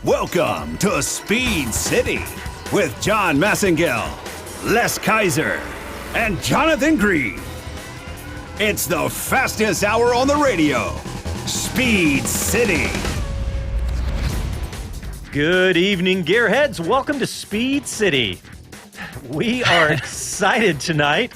Welcome to Speed City with John Massengale, Les Kaiser, and Jonathan Green. It's the fastest hour on the radio. Speed City. Good evening, gearheads. Welcome to Speed City. We are excited tonight,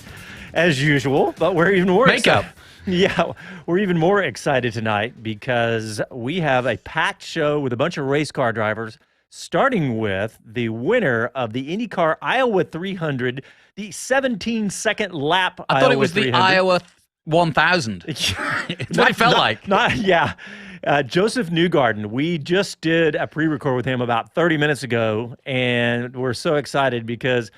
as usual, but we're even more excited. Yeah, we're even more excited tonight because we have a packed show with a bunch of race car drivers, starting with the winner of the IndyCar Iowa 300, the 17-second lap I thought it was the Iowa 1000. That's what it felt like. Josef Newgarden. We just did a pre-record with him about 30 minutes ago, and we're so excited because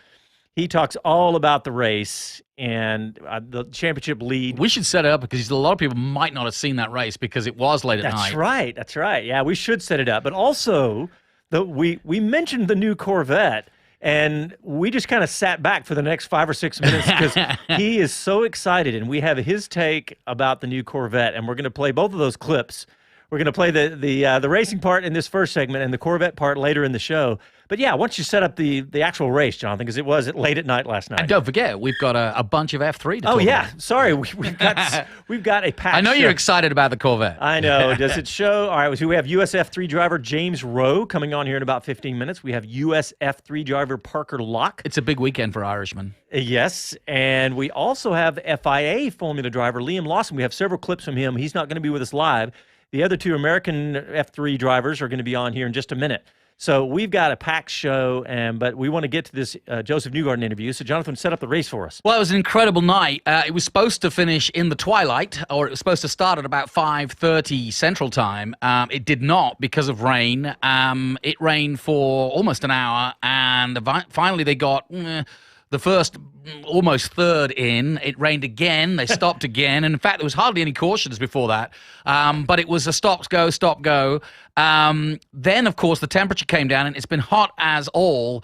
he talks all about the race and the championship lead. We should set it up because a lot of people might not have seen that race because it was late at night. That's right. Yeah, we should set it up. But also, we mentioned the new Corvette, and we just kind of sat back for the next 5 or 6 minutes because he is so excited, and we have his take about the new Corvette, and we're going to play both of those clips. We're going to play the racing part in this first segment and the Corvette part later in the show. But yeah, once you set up the actual race, Jonathan, because it was late at night last night. And don't forget, we've got a bunch of F3 to talk about. Yeah, sorry, we've got a packed I know show. You're excited about the Corvette. I know. Does it show? All right, so we have US F3 driver James Roe coming on here in about 15 minutes. We have US F3 driver Parker Locke. It's a big weekend for Irishmen. Yes, and we also have FIA Formula driver Liam Lawson. We have several clips from him. He's not going to be with us live. The other two American F3 drivers are going to be on here in just a minute. So we've got a packed show, but we want to get to this Josef Newgarden interview. So Jonathan, set up the race for us. Well, it was an incredible night. It was supposed to finish in the twilight, or it was supposed to start at about 5:30 Central Time. It did not because of rain. It rained for almost an hour, and finally they got the first almost third in. It rained again. They stopped again. And in fact, there was hardly any cautions before that. But it was a stop, go. Then, of course, the temperature came down, and it's been hot as all.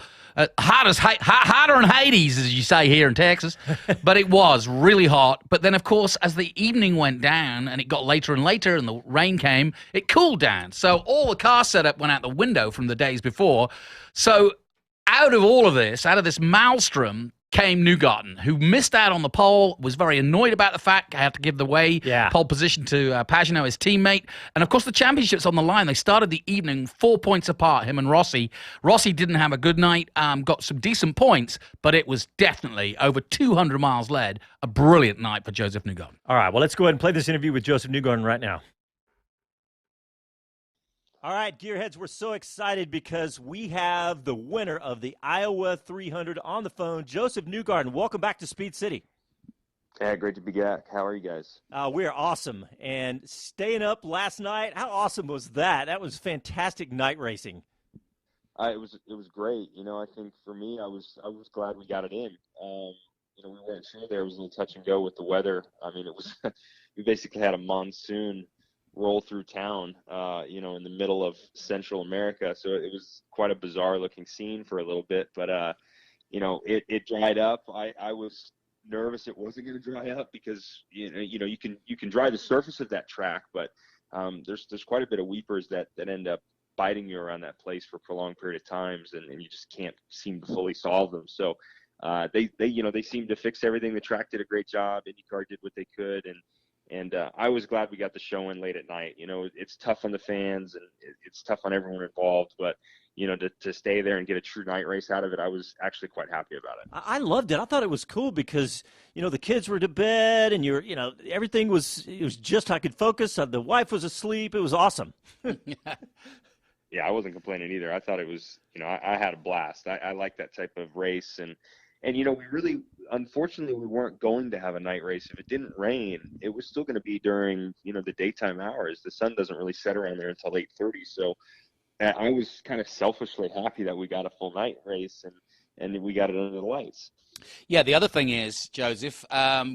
Hotter than Hades, as you say here in Texas. But it was really hot. But then, of course, as the evening went down and it got later and later and the rain came, it cooled down. So all the car setup went out the window from the days before. So out of this maelstrom came Newgarden, who missed out on the pole, was very annoyed about the fact I had to give the pole position to Pagenaud, his teammate. And, of course, the championship's on the line. They started the evening 4 points apart, him and Rossi. Rossi didn't have a good night, got some decent points, but it was definitely over 200 miles led, a brilliant night for Josef Newgarden. All right, well, let's go ahead and play this interview with Josef Newgarden right now. All right, Gearheads, we're so excited because we have the winner of the Iowa 300 on the phone, Josef Newgarden. Welcome back to Speed City. Yeah, great to be back. How are you guys? We are awesome. And staying up last night, how awesome was that? That was fantastic night racing. It was great. I think for me, I was glad we got it in. We weren't sure there. It was a little touch and go with the weather. I mean, it was we basically had a monsoon roll through town, in the middle of Central America. So it was quite a bizarre looking scene for a little bit, but, it dried up. I was nervous it wasn't going to dry up because, you can dry the surface of that track, but there's quite a bit of weepers that end up biting you around that place for a prolonged period of times, and you just can't seem to fully solve them. So they seemed to fix everything. The track did a great job. IndyCar did what they could, and I was glad we got the show in late at night. It's tough on the fans and it's tough on everyone involved, but to stay there and get a true night race out of it, I was actually quite happy about it. I loved it. I thought it was cool because, the kids were to bed and everything it was just, I could focus. The wife was asleep. It was awesome. Yeah, I wasn't complaining either. I thought it was, I had a blast. I like that type of race. And we really, unfortunately, we weren't going to have a night race. If it didn't rain, it was still going to be during, the daytime hours. The sun doesn't really set around there until 8:30. So I was kind of selfishly happy that we got a full night race and we got it under the lights. Yeah, the other thing is, Joseph,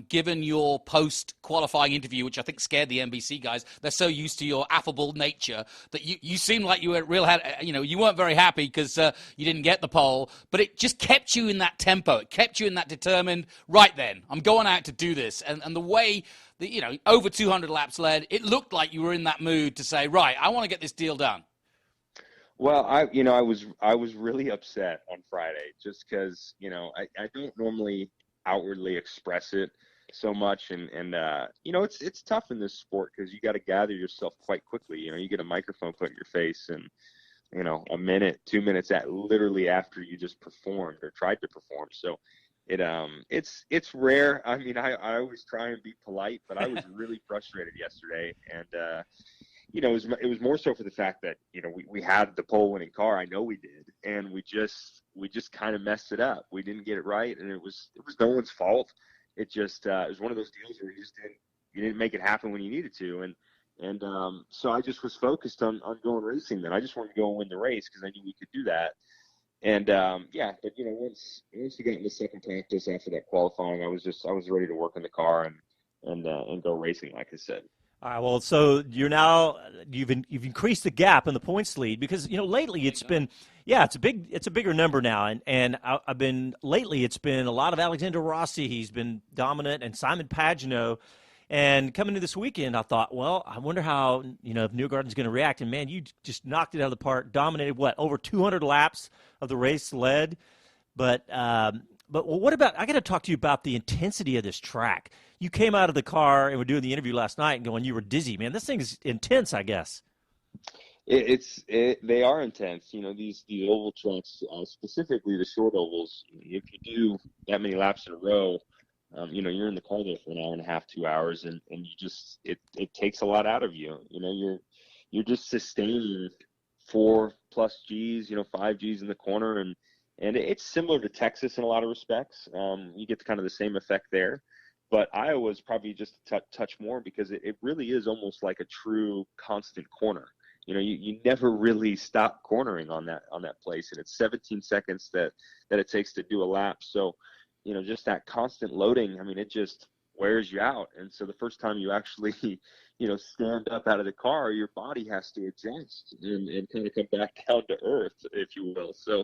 given your post-qualifying interview, which I think scared the NBC guys, they're so used to your affable nature that you seemed like you were you weren't very happy because you didn't get the pole, but it just kept you in that tempo. It kept you in that determined, right then, I'm going out to do this. And the way, over 200 laps led, it looked like you were in that mood to say, right, I want to get this deal done. Well, I was really upset on Friday just because, I don't normally outwardly express it so much. And it's tough in this sport because you got to gather yourself quite quickly. You get a microphone put in your face and, a minute, 2 minutes literally after you just performed or tried to perform. So it's rare. I mean, I always try and be polite, but I was really frustrated yesterday. And, it was more so for the fact that, we had the pole winning car. I know we did. And we just kind of messed it up. We didn't get it right. And it was no one's fault. It was one of those deals where you didn't make it happen when you needed to. And so I just was focused on going racing then. I just wanted to go and win the race because I knew we could do that. And but once we got into second practice after that qualifying, I was ready to work in the car and go racing, like I said. All right, well, so you've increased the gap in the points lead because lately it's been it's a bigger number now, and I've been lately it's been a lot of Alexander Rossi. He's been dominant, and Simon Pagenaud. And coming into this weekend, I thought, well, I wonder how if Newgarden's going to react. And man, you just knocked it out of the park. Dominated over 200 laps of the race led. But what about? I got to talk to you about the intensity of this track. You came out of the car and were doing the interview last night and going, you were dizzy, man. This thing is intense, I guess. They are intense. These oval tracks, specifically the short ovals. If you do that many laps in a row, you're in the car there for an hour and a half, 2 hours, and you just it takes a lot out of you. You're just sustaining 4+ Gs, 5 Gs in the corner, and it's similar to Texas in a lot of respects. You get kind of the same effect there. But Iowa's probably just a touch more because it really is almost like a true constant corner. You never really stop cornering on that place, and it's 17 seconds that it takes to do a lap. So, just that constant loading, I mean, it just wears you out. And so the first time you actually, stand up out of the car, your body has to adjust and kind of come back down to earth, if you will. So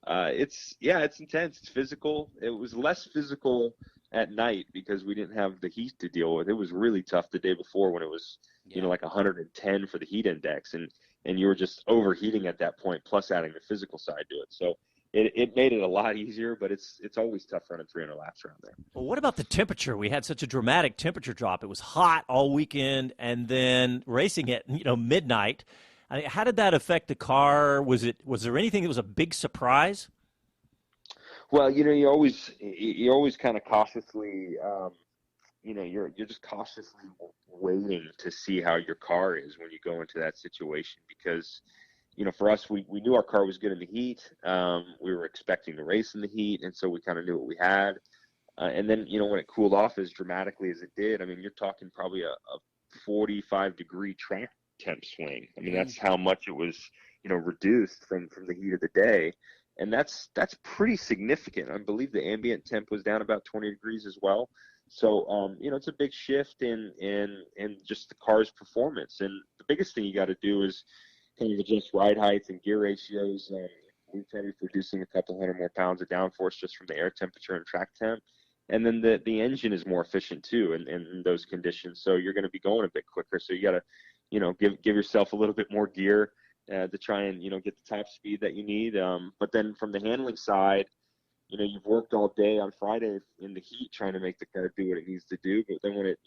it's intense. It's physical. It was less physical at night because we didn't have the heat to deal with. It was really tough the day before when it was, like 110 for the heat index, and you were just overheating at that point, plus adding the physical side to it. So it made it a lot easier, but it's always tough running 300 laps around there. Well, what about the temperature? We had such a dramatic temperature drop. It was hot all weekend, and then racing at midnight. I mean, how did that affect the car? Was there anything that was a big surprise? Well, you're always kind of cautiously, you're just cautiously waiting to see how your car is when you go into that situation because, for us, we knew our car was good in the heat. We were expecting to race in the heat, and so we kind of knew what we had. And then, when it cooled off as dramatically as it did, I mean, you're talking probably a 45-degree track temp swing. I mean, that's how much it was, reduced from the heat of the day. And that's pretty significant. I believe the ambient temp was down about 20 degrees as well. So, it's a big shift in just the car's performance. And the biggest thing you got to do is kind of adjust ride heights and gear ratios. We're probably producing a couple hundred more pounds of downforce just from the air temperature and track temp. And then the engine is more efficient too in those conditions. So you're going to be going a bit quicker. So you got to, give yourself a little bit more gear to try and, get the top speed that you need. But then from the handling side, you've worked all day on Friday in the heat trying to make the car do what it needs to do. But then when it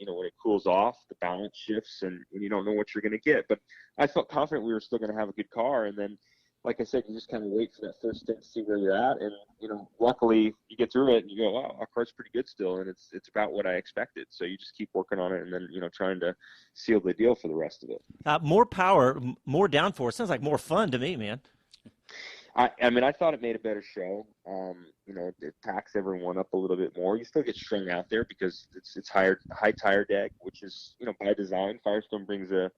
cools off, the balance shifts and you don't know what you're going to get. But I felt confident we were still going to have a good car. And then, like I said, you just kind of wait for that first stint to see where you're at. And, luckily you get through it and you go, wow, our car's pretty good still. And it's about what I expected. So you just keep working on it and then, trying to seal the deal for the rest of it. More power, more downforce. Sounds like more fun to me, man. I mean, I thought it made a better show. It packs everyone up a little bit more. You still get strung out there because it's high tire deck, which is, by design. Firestone brings a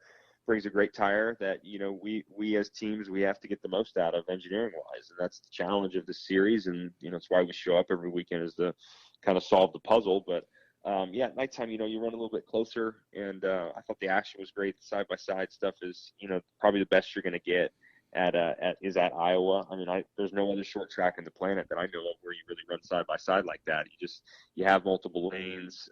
great tire that, we as teams, we have to get the most out of engineering wise. And that's the challenge of the series. And, it's why we show up every weekend is to kind of solve the puzzle. But at nighttime, you run a little bit closer. And I thought the action was great. The side-by-side stuff is, probably the best you're going to get at Iowa. I mean, there's no other short track on the planet that I know of where you really run side by side like that. You have multiple lanes.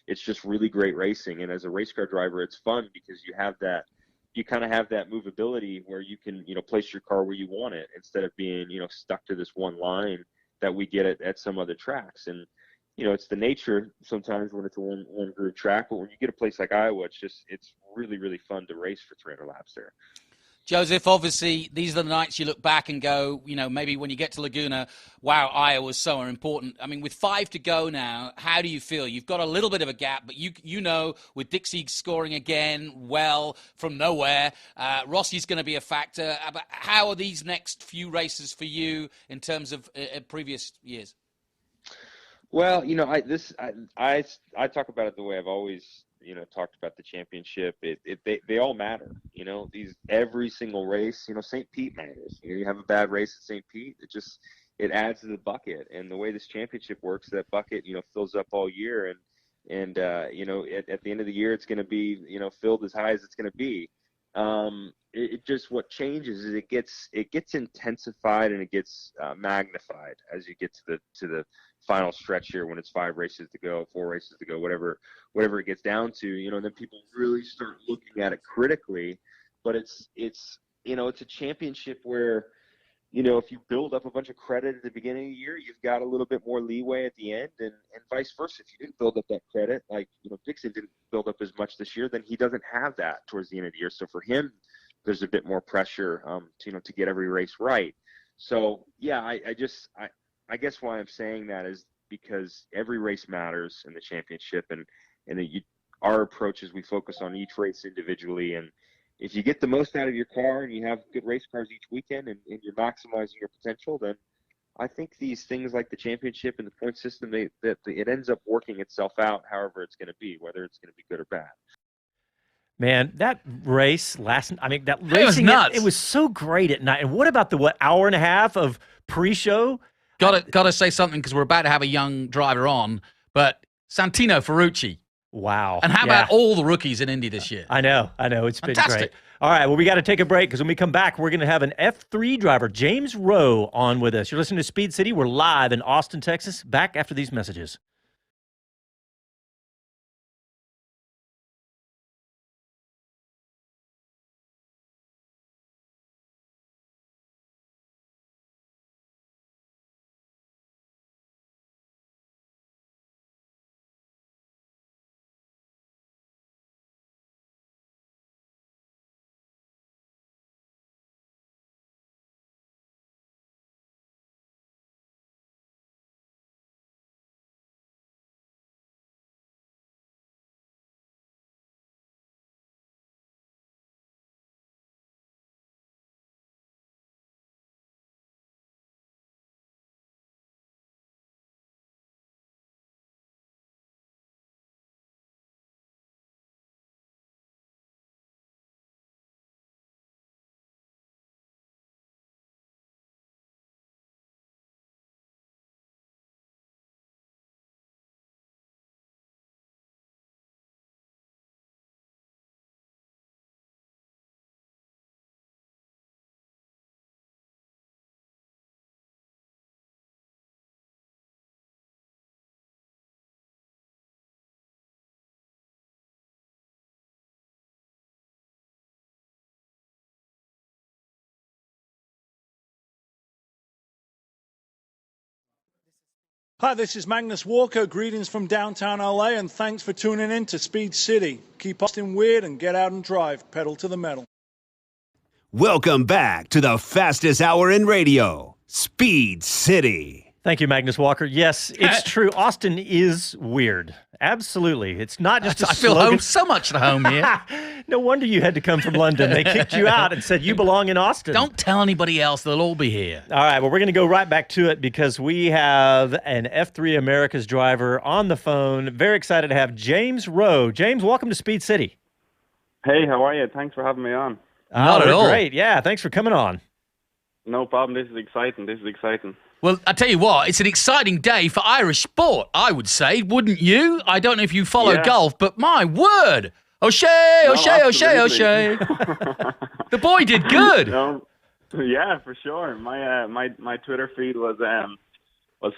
It's just really great racing. And as a race car driver, it's fun because you have that you kind of have that movability where you can, place your car where you want it instead of being, stuck to this one line that we get at some other tracks. And, it's the nature sometimes when it's a one groove track, but when you get a place like Iowa, it's really, really fun to race for 300 laps there. Joseph, obviously, these are the nights you look back and go, maybe when you get to Laguna, wow, Iowa was so important. I mean, with 5 to go now, how do you feel? You've got a little bit of a gap, but with Dixie scoring again, well, from nowhere, Rossi's going to be a factor. But how are these next few races for you in terms of previous years? Well, I talk about it the way I've always talked about the championship. They all matter. Every single race. St. Pete matters. You have a bad race at St. Pete, it adds to the bucket. And the way this championship works, that bucket fills up all year. And at the end of the year, it's going to be filled as high as it's going to be. What changes is it gets intensified and it gets magnified as you get to the final stretch here when it's 5 races to go, 4 races to go, whatever it gets down to, and then people really start looking at it critically. But it's a championship where, if you build up a bunch of credit at the beginning of the year, you've got a little bit more leeway at the end, and vice versa. If you didn't build up that credit, like, Dixon didn't build up as much this year, then he doesn't have that towards the end of the year. So for him, there's a bit more pressure, to get every race right. So yeah, I guess why I'm saying that is because every race matters in the championship, and our approach is we focus on each race individually. And if you get the most out of your car and you have good race cars each weekend and you're maximizing your potential, then I think these things like the championship and the point system, it ends up working itself out however it's going to be, whether it's going to be good or bad. Man, that race that racing, it was nuts. It was so great at night. And what about the hour and a half of pre-show? Got to say something because we're about to have a young driver on, but Santino Ferrucci. Wow. And how about all the rookies in Indy this year? I know. It's been Fantastic. great. All right, well, we got to take a break because when we come back, we're going to have an F3 driver, James Roe, on with us. You're listening to Speed City. We're live in Austin, Texas. Back after these messages. Hi, this is Magnus Walker. Greetings from downtown LA, and thanks for tuning in to Speed City. Keep Austin weird and get out and drive. Pedal to the metal. Welcome back to the fastest hour in radio, Speed City. Thank you, Magnus Walker. Yes, it's true. Austin is weird. Absolutely. It's not just a I feel slogan. so much at home here. No wonder you had to come from London. They kicked you out and said you belong in Austin. Don't tell anybody else. They'll all be here. All right, well, we're going to go right back to it because we have an F3 America's driver on the phone. Very excited to have James Roe. James, welcome to Speed City. Hey, how are you? Thanks for having me on. Not at all. Great. Yeah, thanks for coming on. No problem. This is exciting. Well, I tell you what, it's an exciting day for Irish sport, I would say, wouldn't you? I don't know if you follow golf, but my word. O'Shea, O'Shea, O'Shea, O'Shea. The boy did good. No, yeah, for sure. My Twitter feed was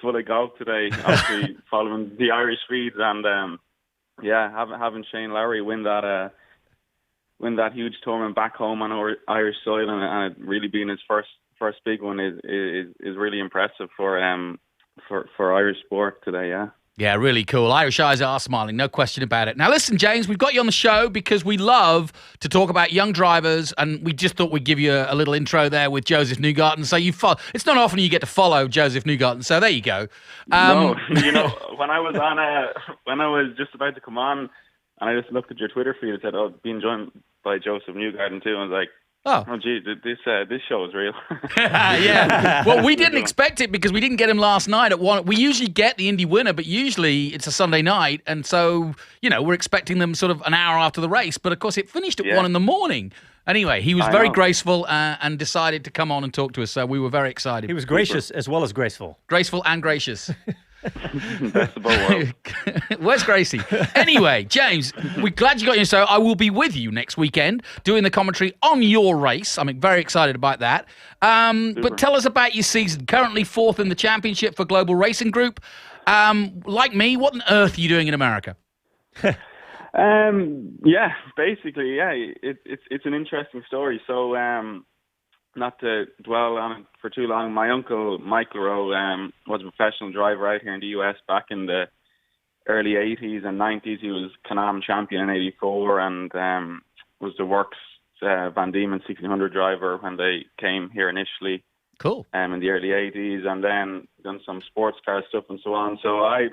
full of golf today, obviously following the Irish feeds, and having Shane Lowry win that win that huge tournament back home on our Irish soil, and it really being his first big one is really impressive for Irish sport today. Yeah. Yeah, really cool. Irish eyes are smiling, no question about it. Now, listen, James, we've got you on the show because we love to talk about young drivers, and we just thought we'd give you a little intro there with Josef Newgarden. So it's not often you get to follow Josef Newgarden, so there you go. No, when I was just about to come on, and I just looked at your Twitter feed and said, "Oh, being joined by Josef Newgarden too," and I was like, "Oh, gee, this show is real." Yeah. Well, we didn't expect it because we didn't get him last night at 1. We usually get the Indy winner, but usually it's a Sunday night, and so we're expecting them sort of an hour after the race. But of course, it finished at 1 in the morning. Anyway, he was very graceful and decided to come on and talk to us, so we were very excited. He was gracious as well as graceful. Graceful and gracious. Best of both worlds. Where's Gracie? Anyway, James, we're glad you got here. So I will be with you next weekend doing the commentary on your race. I'm very excited about that. But tell us about your season. Currently 4th in the championship for Global Racing Group. Like me, what on earth are you doing in America? Basically, it's an interesting story. So, not to dwell on it for too long, my uncle, Michael Rowe, was a professional driver out here in the US back in the early 80s and 90s. He was Can-Am champion in 84 and was the Works Van Diemen 1600 driver when they came here initially. Cool. In the early 80s, and then done some sports car stuff and so on. So I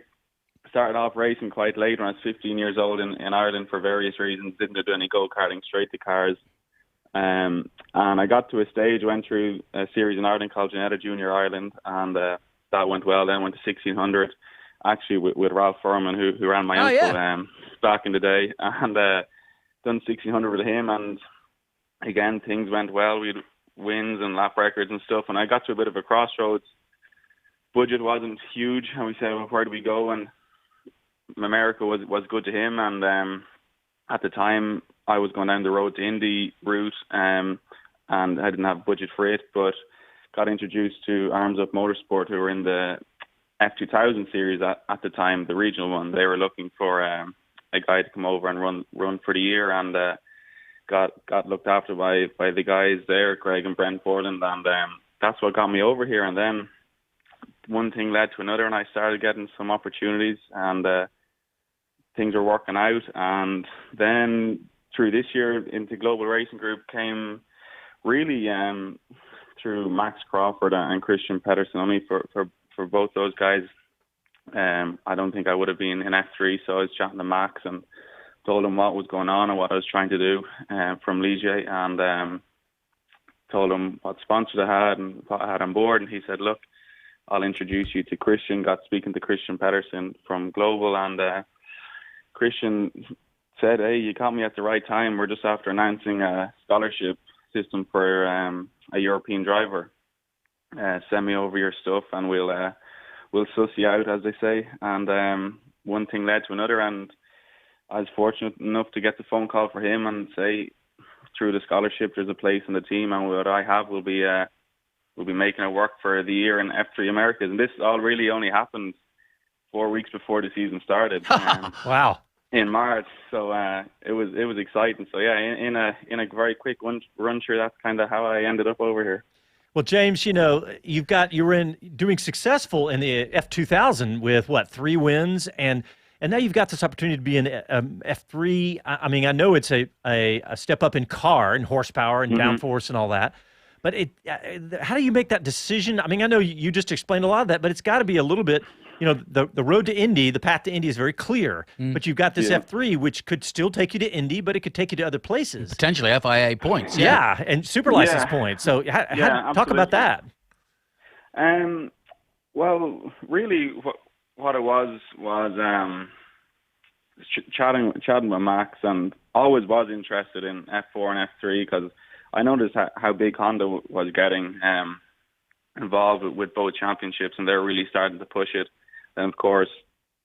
started off racing quite late when I was 15 years old in Ireland for various reasons. Didn't do any go-karting, straight to cars. And I got to a stage, went through a series in Ireland called Genetta Junior Ireland, and that went well. Then went to 1600, actually with Ralph Furman, who ran my uncle back in the day, and done 1600 with him. And again, things went well. We had wins and lap records and stuff. And I got to a bit of a crossroads. Budget wasn't huge, and we said, well, where do we go? And America was good to him, and at the time I was going down the road to Indy route, and I didn't have budget for it, but got introduced to Arms Up Motorsport, who were in the F2000 series at the time, the regional one. They were looking for a guy to come over and run for the year, and got looked after by the guys there, Greg and Brent Borland, and that's what got me over here. And then one thing led to another, and I started getting some opportunities, and things were working out. And then through this year into Global Racing Group came really through Max Crawford and Christian Pedersen. Only for both those guys, I don't think I would have been in F3. So I was chatting to Max and told him what was going on and what I was trying to do from Ligier, and told him what sponsors I had and what I had on board. And he said, look, I'll introduce you to Christian. Got speaking to Christian Pedersen from Global, and Christian said, hey, you caught me at the right time. We're just after announcing a scholarship system for a European driver. Send me over your stuff and we'll suss you out, as they say. And one thing led to another, and I was fortunate enough to get the phone call for him and say, through the scholarship, there's a place in the team, and what I have will be making it work for the year in F3 Americas. And this all really only happened 4 weeks before the season started. Wow. In March, so it was exciting. So yeah, in a very quick run through, that's kind of how I ended up over here. Well, James, you were doing successful in the F2000 with 3 wins, and now you've got this opportunity to be in F3. I mean, I know it's a step up in car and horsepower and downforce and all that, but how do you make that decision? I mean, I know you just explained a lot of that, but it's got to be a little bit. The road to Indy, the path to Indy is very clear, but you've got this F3, which could still take you to Indy, but it could take you to other places. Potentially FIA points. Yeah, and super license points. So talk about that. Well, really what it was chatting with Max, and always was interested in F4 and F3 because I noticed how big Honda was getting involved with both championships, and they're really starting to push it. And of course,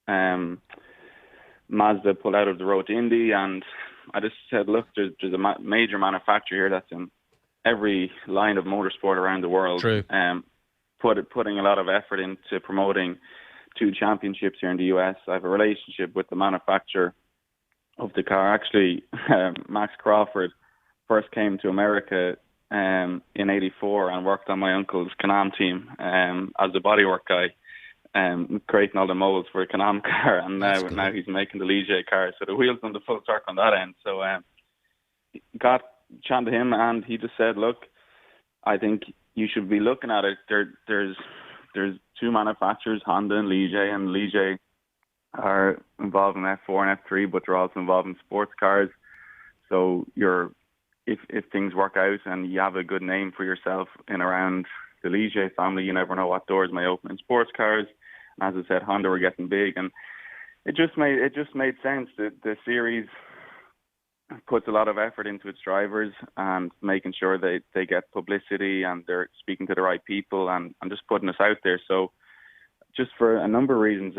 Mazda pulled out of the road to Indy, and I just said, look, there's a major manufacturer here that's in every line of motorsport around the world. True. Putting a lot of effort into promoting 2 championships here in the US. I have a relationship with the manufacturer of the car. Actually, Max Crawford first came to America in '84 and worked on my uncle's Can-Am team as the bodywork guy, creating all the molds for a Can-Am car. And now he's making the Ligier car. So the wheels on the full circle on that end. So got chatting to him, and he just said, "Look, I think you should be looking at it. There's two manufacturers, Honda and Ligier, and Ligier are involved in F4 and F3, but they're also involved in sports cars. So if things work out and you have a good name for yourself in around the Ligier family, you never know what doors may open in sports cars." And as I said, Honda were getting big, and it just made sense that the series puts a lot of effort into its drivers and making sure they get publicity and they're speaking to the right people and just putting us out there. So just for a number of reasons,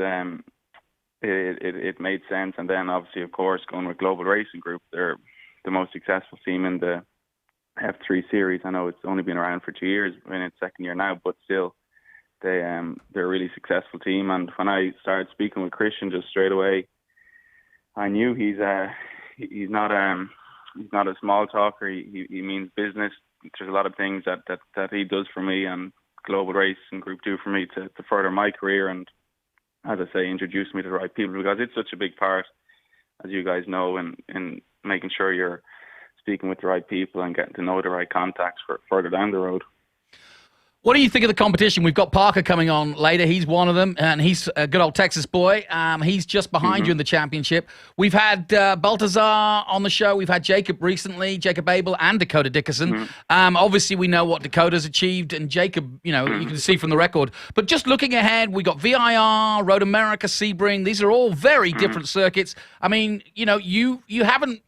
it made sense. And then obviously, of course, going with Global Racing Group, they're the most successful team in the F3 series. I know it's only been around for 2 years, in its second year now, but still, they're a really successful team. And when I started speaking with Christian just straight away, I knew he's not a small talker. He means business. There's a lot of things that he does for me and Global Racing Group do for me to further my career, and as I say, introduce me to the right people, because it's such a big part, as you guys know, in making sure you're speaking with the right people and getting to know the right contacts for further down the road. What do you think of the competition? We've got Parker coming on later. He's one of them, and he's a good old Texas boy. He's just behind you in the championship. We've had Baltazar on the show. We've had Jacob recently, Jacob Abel and Dakota Dickerson. Obviously, we know what Dakota's achieved, and Jacob, you can see from the record. But just looking ahead, we got VIR, Road America, Sebring. These are all very different circuits. I mean, you haven't,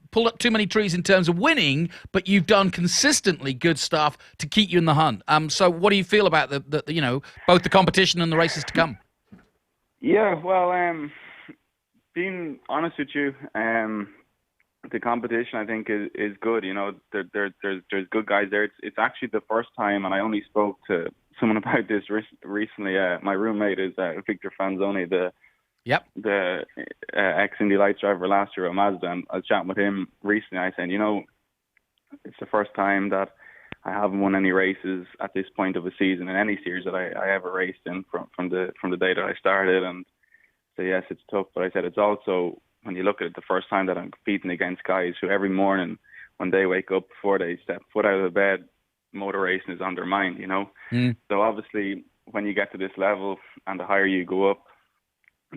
pulled up too many trees in terms of winning, but you've done consistently good stuff to keep you in the hunt. So what do you feel about the both the competition and the races to come? Yeah, well, being honest with you, the competition I think is good. There's good guys there. It's actually the first time, and I only spoke to someone about this recently. My roommate is Victor Franzoni, the ex-Indy Lights driver last year at Mazda, and I was chatting with him recently. I said, it's the first time that I haven't won any races at this point of a season in any series that I ever raced in from the day that I started. And so yes, it's tough, but I said it's also, when you look at it, the first time that I'm competing against guys who every morning when they wake up, before they step foot out of bed, motor racing is on their mind. So obviously when you get to this level and the higher you go up,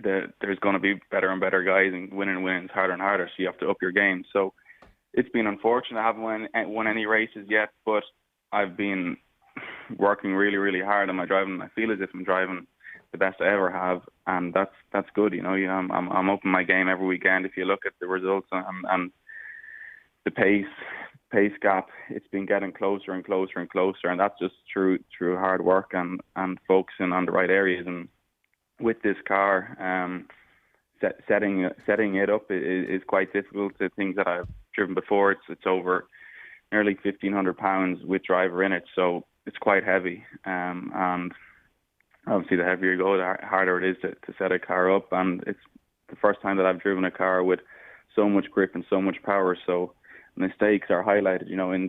there's going to be better and better guys, and winning is harder and harder, so you have to up your game. So it's been unfortunate I haven't won any races yet, but I've been working really, really hard on my driving. I feel as if I'm driving the best I ever have, and that's good. I'm upping my game every weekend. If you look at the results and the pace gap, it's been getting closer and closer and closer, and that's just through hard work and focusing on the right areas. And with this car, setting it up is quite difficult. The things that I've driven before, it's over nearly 1,500 pounds with driver in it, so it's quite heavy. And obviously, the heavier you go, the harder it is to set a car up. And it's the first time that I've driven a car with so much grip and so much power. So mistakes are highlighted. In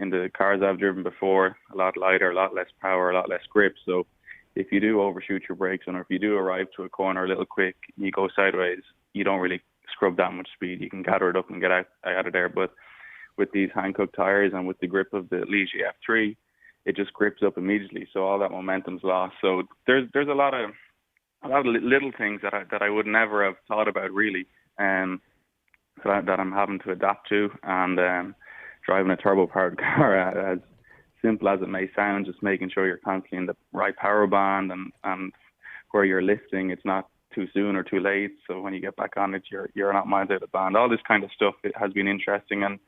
the cars I've driven before, a lot lighter, a lot less power, a lot less grip. So if you do overshoot your brakes on, or if you do arrive to a corner a little quick, you go sideways, you don't really scrub that much speed. You can gather it up and get out of there. But with these Hankook tires and with the grip of the Ligier F3, it just grips up immediately. So all that momentum's lost. So there's a lot of little things that I would never have thought about really, that I'm having to adapt to. And driving a turbo-powered car, as simple as it may sound, just making sure you're constantly in the right power band and where you're lifting, it's not too soon or too late. So when you get back on it, you're not miles out of band. All this kind of stuff, it has been interesting. And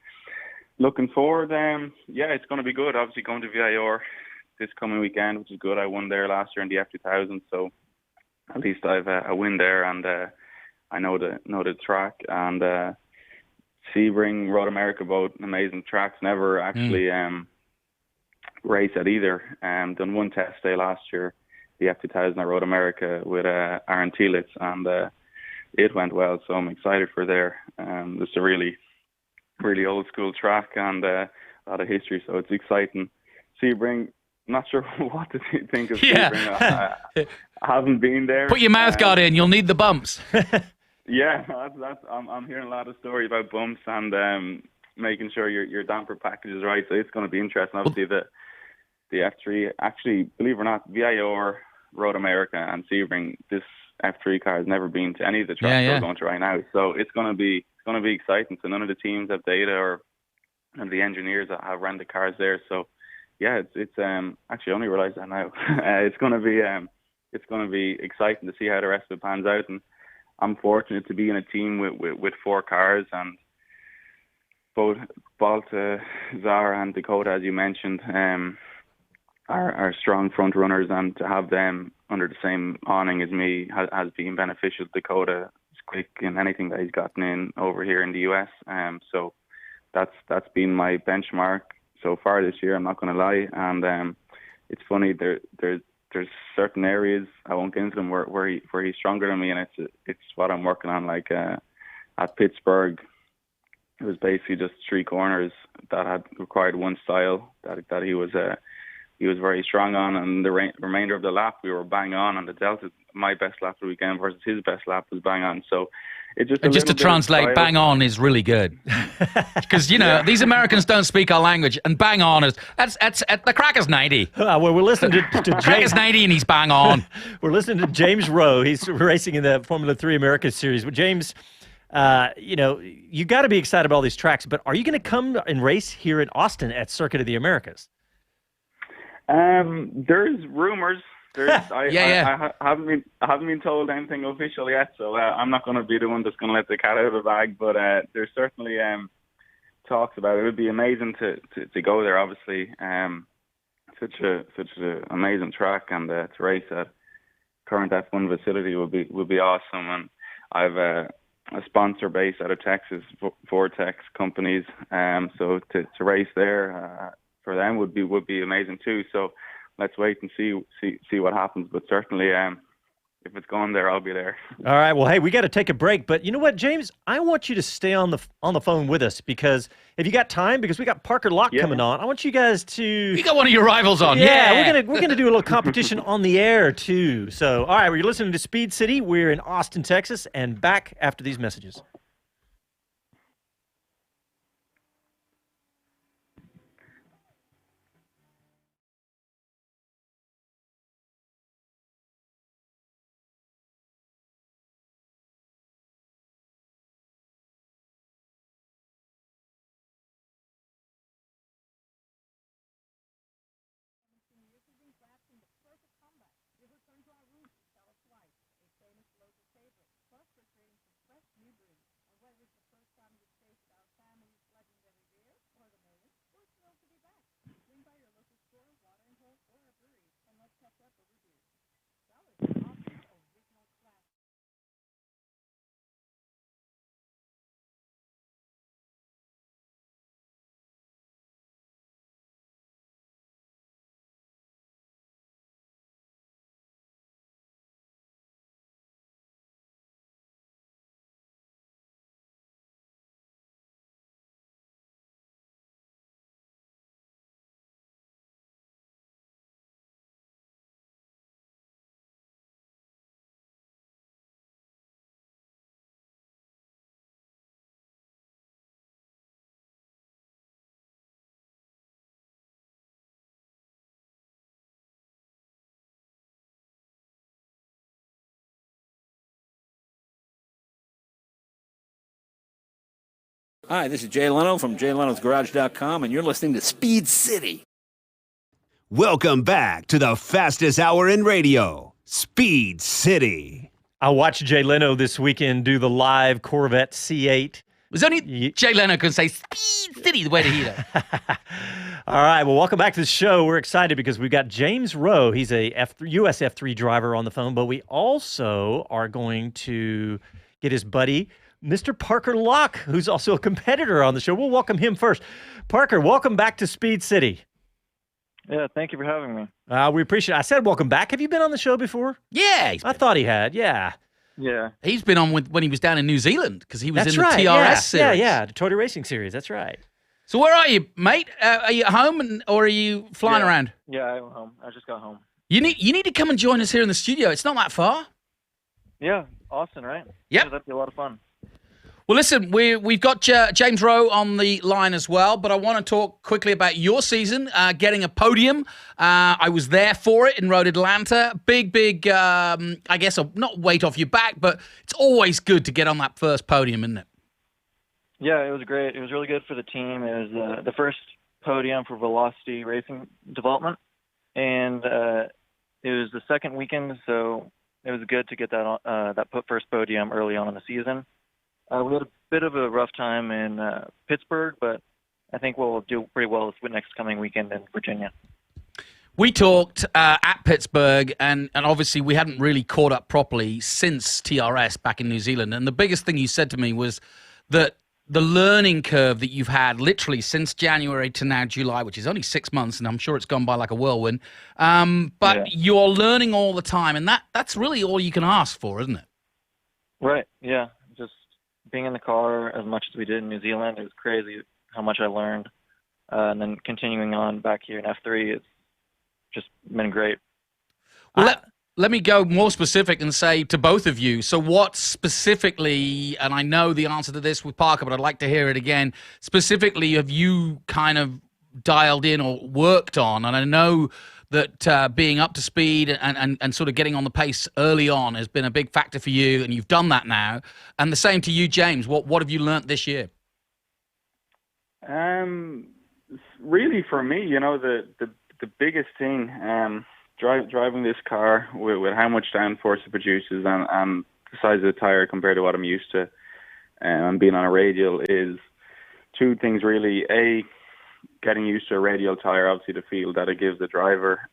looking forward, it's going to be good. Obviously going to VIR this coming weekend, which is good. I won there last year in the F2000, so at least I've a win there, and I know the track. And Sebring, Road America, both amazing tracks. Never actually race at either. Done one test day last year, the F2000 at Road America with Aaron Telitz, and it went well. So I'm excited for there. It's a really, really old school track and a lot of history. So it's exciting. Sebring, not sure what to think of Sebring. I haven't been there. Put your mouth guard in. You'll need the bumps. Yeah, I'm hearing a lot of stories about bumps and making sure your damper package is right. So it's going to be interesting. Obviously, the F3, actually, believe it or not, VIR, Road America, and Sebring, this F3 car has never been to any of the tracks we're going to right now. So it's going to be exciting. So none of the teams have data or and the engineers that have ran the cars there. So yeah, it's actually I only realised that now. It's going to be exciting to see how the rest of it pans out. And I'm fortunate to be in a team with 4 cars, and both Balta, Zara, and Dakota, as you mentioned, are strong front runners, and to have them under the same awning as me has been beneficial. Dakota is quick in anything that he's gotten in over here in the US. So that's been my benchmark so far this year. I'm not going to lie, and it's funny there's certain areas, I won't get into them, where he's stronger than me, and it's what I'm working on. Like at Pittsburgh, it was basically just 3 corners that had required one style that he was very strong on, and the remainder of the lap we were bang on the Delta. My best lap of the weekend versus his best lap was bang on. So it just to translate, bang on is really good, because these Americans don't speak our language, and bang on is that's the cracker's 90. Well, we're listening to James. Cracker's 90 and he's bang on. We're listening to James Roe. He's racing in the Formula 3 America Series. But James, you got to be excited about all these tracks. But are you going to come and race here in Austin at Circuit of the Americas? There's rumors. I haven't been told anything official yet, so I'm not going to be the one that's going to let the cat out of the bag. But there's certainly talks about it. It would be amazing to go there. Obviously, such an amazing track, and to race at current F1 facility would be awesome. And I've a sponsor base out of Texas, Vortex companies. So to race there for them would be amazing too. So let's wait and see what happens. But certainly, if it's going there, I'll be there. All right. Well, hey, we got to take a break. But you know what, James? I want you to stay on the phone with us, because if you got time, because we got Parker Locke coming on. I want you guys to. You got one of your rivals on. Yeah, we're gonna do a little competition on the air too. So, all right, we're listening to Speed City. We're in Austin, Texas, and back after these messages. Hi, this is Jay Leno from JayLenosGarage.com, and you're listening to Speed City. Welcome back to the fastest hour in radio, Speed City. I watched Jay Leno this weekend do the live Corvette C8. Was only Jay Leno can say Speed City the way to heat it. All right, well, welcome back to the show. We're excited because we've got James Roe. He's a US F3 driver on the phone, but we also are going to get his buddy, Mr. Parker Locke, who's also a competitor on the show. We'll welcome him first. Parker, welcome back to Speed City. Yeah, thank you for having me. We appreciate it. I said welcome back. Have you been on the show before? Yeah. I thought he had, yeah. Yeah. He's been on when he was down in New Zealand because he was That's in the right. TRS series. Yeah, the Toyota Racing Series. That's right. So where are you, mate? Are you at home or are you flying around? Yeah, I'm home. I just got home. You need to come and join us here in the studio. It's not that far. Yeah, Austin, right? Yep. Yeah, that'd be a lot of fun. Well, listen, we've got James Roe on the line as well, but I want to talk quickly about your season, getting a podium. I was there for it in Road Atlanta. Big, I guess, not weight off your back, but it's always good to get on that first podium, isn't it? Yeah, it was great. It was really good for the team. It was the first podium for Velocity Racing Development, and it was the second weekend, so it was good to get that first podium early on in the season. We had a bit of a rough time in Pittsburgh, but I think we'll do pretty well this next coming weekend in Virginia. We talked at Pittsburgh, and obviously we hadn't really caught up properly since TRS back in New Zealand. And the biggest thing you said to me was that the learning curve that you've had literally since January to now July, which is only 6 months, and I'm sure it's gone by like a whirlwind, but you're learning all the time, and that's really all you can ask for, isn't it? Right, yeah. Just being in the car as much as we did in New Zealand, it was crazy how much I learned. And then continuing on back here in F3, it's just been great. Well, let me go more specific and say to both of you, so what specifically, and I know the answer to this with Parker, but I'd like to hear it again, specifically have you kind of dialed in or worked on? And I know that being up to speed and sort of getting on the pace early on has been a big factor for you, and you've done that now. And the same to you, James. What have you learnt this year? Really, for me, the biggest thing, driving this car with how much downforce it produces and the size of the tire compared to what I'm used to, and being on a radial is two things really. A, getting used to a radial tire, obviously the feel that it gives the driver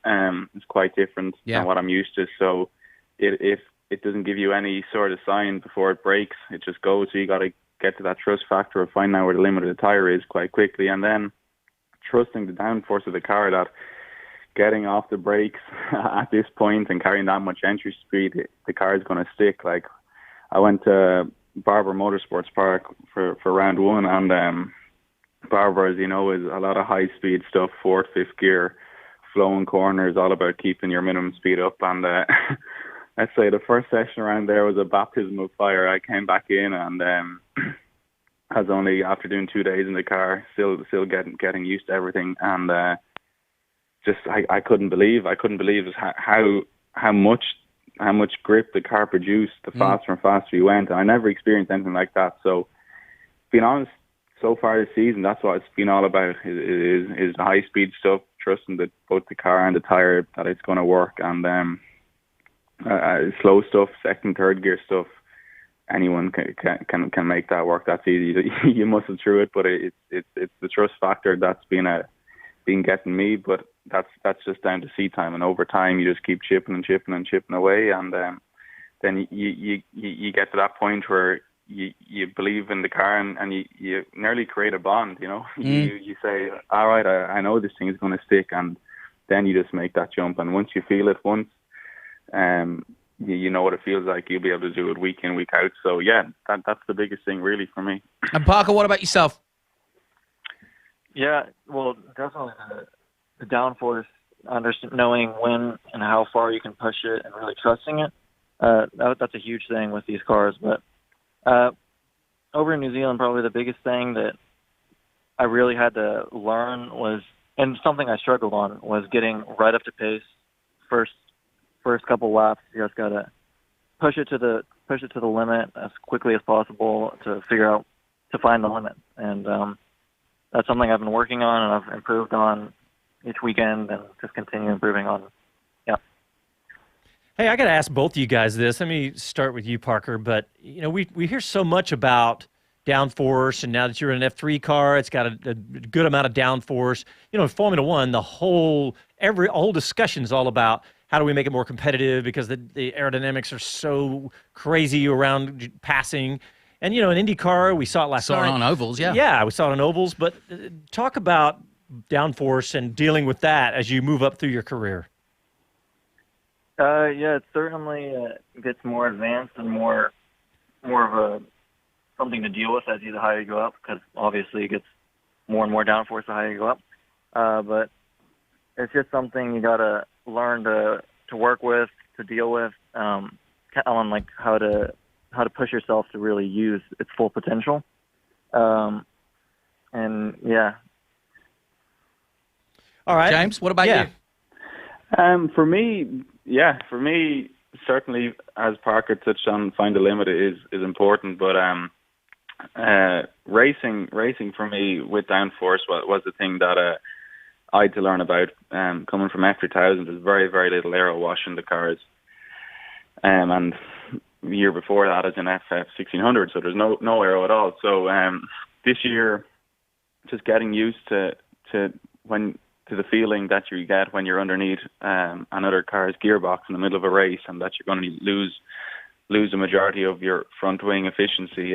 is quite different than what I'm used to. So if it doesn't give you any sort of sign before it breaks, it just goes. So you got to get to that trust factor of finding out where the limit of the tire is quite quickly, and then trusting the downforce of the car that getting off the brakes at this point and carrying that much entry speed, the car is going to stick. Like, I went to Barber Motorsports Park for round one, and Barber, as you know, is a lot of high-speed stuff, fourth, fifth gear, flowing corners, all about keeping your minimum speed up. And I'd say the first session around there was a baptism of fire. I came back in and I was only, after doing 2 days in the car, still getting used to everything. And I couldn't believe how much grip the car produced the faster and faster you went. And I never experienced anything like that. So, being honest, so far this season, that's what it's been all about, is the high-speed stuff, trusting that both the car and the tire, that it's going to work. And slow stuff, second, third gear stuff, anyone can make that work. That's easy. You muscle through it, but it's the trust factor that's been getting me. But that's just down to seat time, and over time you just keep chipping away, and then you get to that point where you believe in the car, and you nearly create a bond. You say, all right, I know this thing is going to stick, and then you just make that jump. And once you feel it once, you know what it feels like. You'll be able to do it week in, week out. So yeah, that's the biggest thing really for me. And Parker, what about yourself? Yeah, well, definitely the downforce, knowing when and how far you can push it, and really trusting it. That's a huge thing with these cars. But over in New Zealand, probably the biggest thing that I really had to learn was, and something I struggled on, was getting right up to pace. First couple laps, you just gotta push it to the limit as quickly as possible to find the limit. And that's something I've been working on, and I've improved on each weekend, and just continue improving on. Yeah. Hey, I got to ask both of you guys this. Let me start with you, Parker. But we hear so much about downforce, and now that you're in an F3 car, it's got a good amount of downforce. In Formula One, the whole discussion is all about how do we make it more competitive, because the aerodynamics are so crazy around passing. And in IndyCar, we saw it last night. Saw it on ovals, yeah. Yeah, we saw it on ovals. But talk about downforce and dealing with that as you move up through your career. Yeah, it certainly gets more advanced and more of a something to deal with as the higher you go up, because obviously it gets more and more downforce the higher you go up. But it's just something you gotta learn to work with, to deal with, on like how to push yourself to really use its full potential. And yeah. All right, James, what about you? For me, certainly, as Parker touched on, find the limit is important. But racing for me with downforce was the thing that I had to learn about. Coming from F3000, there's very, very little aero wash in the cars, and the year before that, as in FF1600, so there's no aero at all. So this year, just getting used to the feeling that you get when you're underneath another car's gearbox in the middle of a race, and that you're going to lose a majority of your front wing efficiency,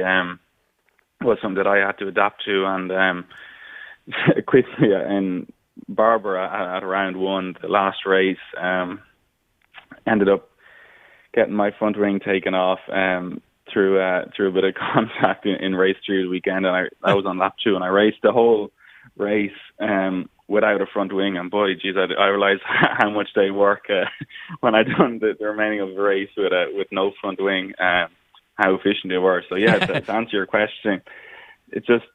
was something that I had to adapt to. And quickly, in Barbara at round one, the last race, ended up getting my front wing taken off through a bit of contact in race 3 the weekend, and I was on lap 2, and I raced the whole race without a front wing, and boy, geez, I realised how much they work when I done the remaining of the race with no front wing, how efficient they were. So yeah, to answer your question, it's just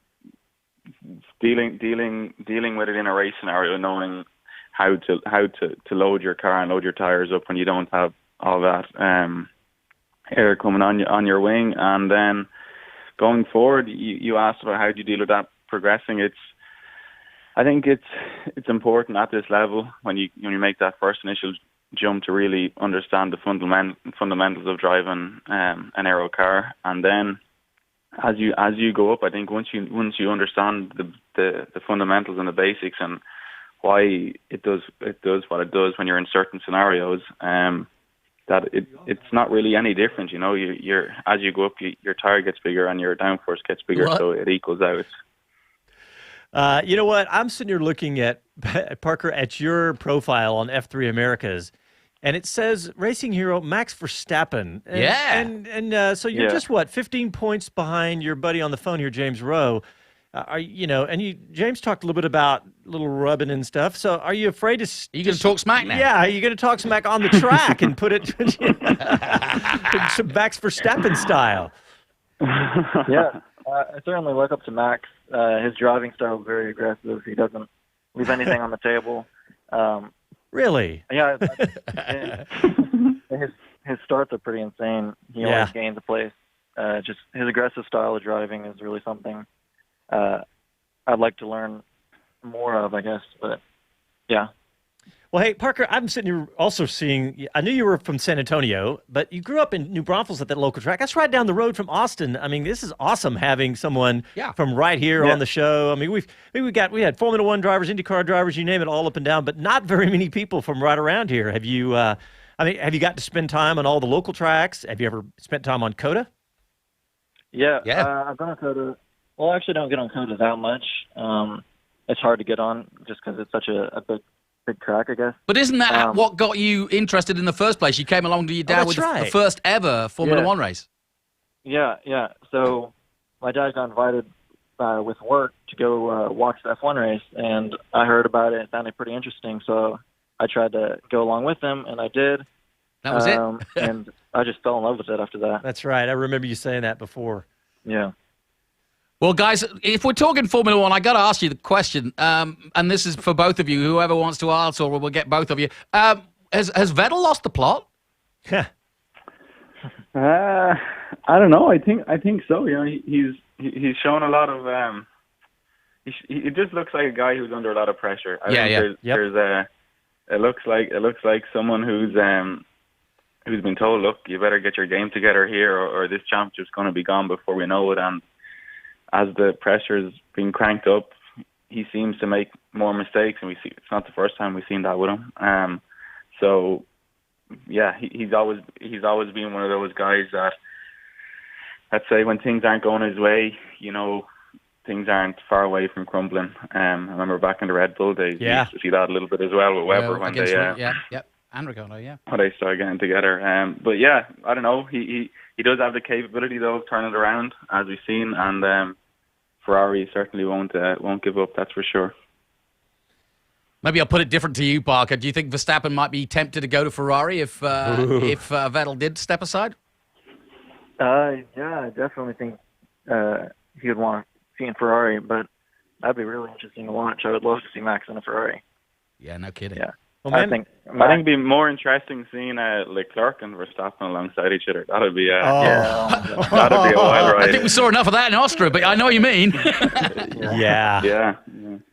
dealing with it in a race scenario, knowing how to load your car and load your tires up when you don't have all that air coming on your wing. And then going forward, you asked about how do you deal with that progressing. I think it's important at this level when you make that first initial jump to really understand the fundamentals of driving an aero car, and then as you go up, I think once you understand the fundamentals and the basics and why it does what it does when you're in certain scenarios, that it's not really any different. You know, you're as you go up, your tire gets bigger and your downforce gets bigger, so it equals out. You know what? I'm sitting here looking at, Parker, at your profile on F3 Americas, and it says Racing Hero Max Verstappen. And so you're just, 15 points behind your buddy on the phone here, James Roe. James talked a little bit about little rubbing and stuff. So are you afraid to... Are you going to talk smack now? Yeah, are you going to talk smack on the track and put it some Max Verstappen style? Yeah, I certainly look up to Max. His driving style is very aggressive. He doesn't leave anything on the table. Really? Yeah. His starts are pretty insane. He always gains a place. Just his aggressive style of driving is really something I'd like to learn more of, I guess. But yeah. Well, hey, Parker, I'm sitting here also seeing, I knew you were from San Antonio, but you grew up in New Braunfels at that local track. That's right down the road from Austin. I mean, this is awesome having someone from right here on the show. I mean, we had Formula One drivers, IndyCar drivers, you name it, all up and down, but not very many people from right around here. Have you, have you got to spend time on all the local tracks? Have you ever spent time on COTA? Yeah. I've been on COTA. Well, I actually don't get on COTA that much. It's hard to get on just because it's such a big track, I guess. But isn't that what got you interested in the first place? You came along to your dad with the first ever Formula One race. Yeah. So my dad got invited with work to go watch the F1 race, and I heard about it and found it pretty interesting. So I tried to go along with him, and I did. That was it. And I just fell in love with it after that. That's right. I remember you saying that before. Yeah. Well, guys, if we're talking Formula One, I got to ask you the question, and this is for both of you, whoever wants to answer, or we'll get both of you. Has Vettel lost the plot? I don't know. I think so. You know, he's shown a lot of. He just looks like a guy who's under a lot of pressure. It looks like someone who's been told, look, you better get your game together here, or this championship's going to be gone before we know it. And as the pressure's been cranked up, he seems to make more mistakes, and it's not the first time we've seen that with him. So, yeah, he's always been one of those guys that, let's say, when things aren't going his way, you know, things aren't far away from crumbling. I remember back in the Red Bull days, you used to see that a little bit as well with Weber when they. And Ricciardo, yeah. How they start getting together. But yeah, I don't know. He does have the capability though of turning it around, as we've seen, and Ferrari certainly won't give up. That's for sure. Maybe I'll put it different to you, Parker. Do you think Verstappen might be tempted to go to Ferrari if Vettel did step aside? Yeah, I definitely think he would want to see in Ferrari, but that'd be really interesting to watch. I would love to see Max in a Ferrari. Yeah, no kidding. Yeah. Well, I think it'd be more interesting seeing Leclerc and Verstappen alongside each other. That'd be that'd be a wild ride. I think we saw enough of that in Austria, but I know what you mean. Yeah.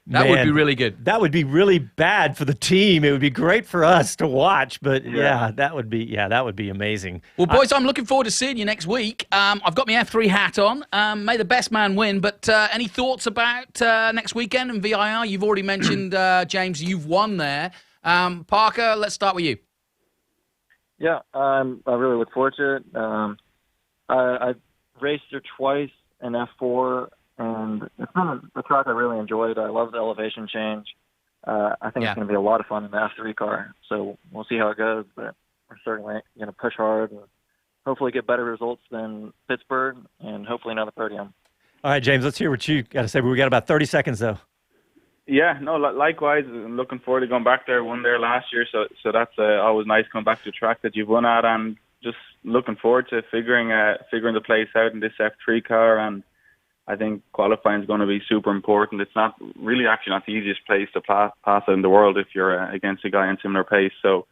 That would be really good. That would be really bad for the team. It would be great for us to watch, but that would be amazing. Well, boys, I'm looking forward to seeing you next week. I've got my F3 hat on. May the best man win. But any thoughts about next weekend and VIR? You've already mentioned, James, you've won there. Parker, let's start with you. Yeah, I really look forward to it. I've raced here twice in F4, and it's been a track I really enjoyed. I love the elevation change. I think it's going to be a lot of fun in the F3 car, so we'll see how it goes, but we're certainly going to push hard and hopefully get better results than Pittsburgh and hopefully another podium. All right, James, let's hear what you got to say. We got about 30 seconds, though. Yeah, no, likewise. I'm looking forward to going back there. Won there last year, so that's always nice coming back to a track that you've won at, and just looking forward to figuring the place out in this F3 car. And I think qualifying is going to be super important. It's not really actually not the easiest place to pass in the world if you're against a guy in similar pace. So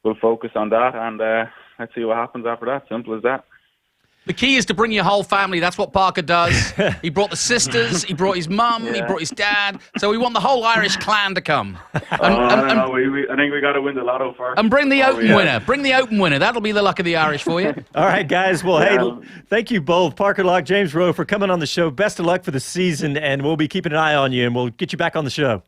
we'll focus on that, and let's see what happens after that. Simple as that. The key is to bring your whole family. That's what Parker does. He brought the sisters, he brought his mum, he brought his dad. So we want the whole Irish clan to come. I don't know. I think we got to win the lotto first. And bring the Open winner. Bring the Open winner. That'll be the luck of the Irish for you. All right, guys. Well, hey, thank you both, Parker Locke, James Roe, for coming on the show. Best of luck for the season, and we'll be keeping an eye on you, and we'll get you back on the show.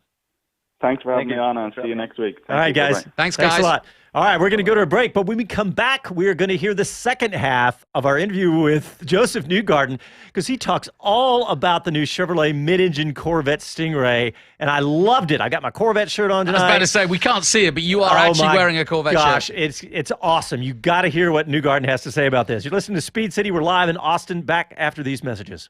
Thanks for having me on, and see you next week. All right, guys. Thanks, guys. Thanks a lot. All right, we're going to go to a break, but when we come back, we're going to hear the second half of our interview with Josef Newgarden, because he talks all about the new Chevrolet mid-engine Corvette Stingray, and I loved it. I got my Corvette shirt on tonight. I was about to say, we can't see it, but you are actually wearing a Corvette shirt. It's awesome. You got to hear what Newgarden has to say about this. You're listening to Speed City. We're live in Austin, back after these messages.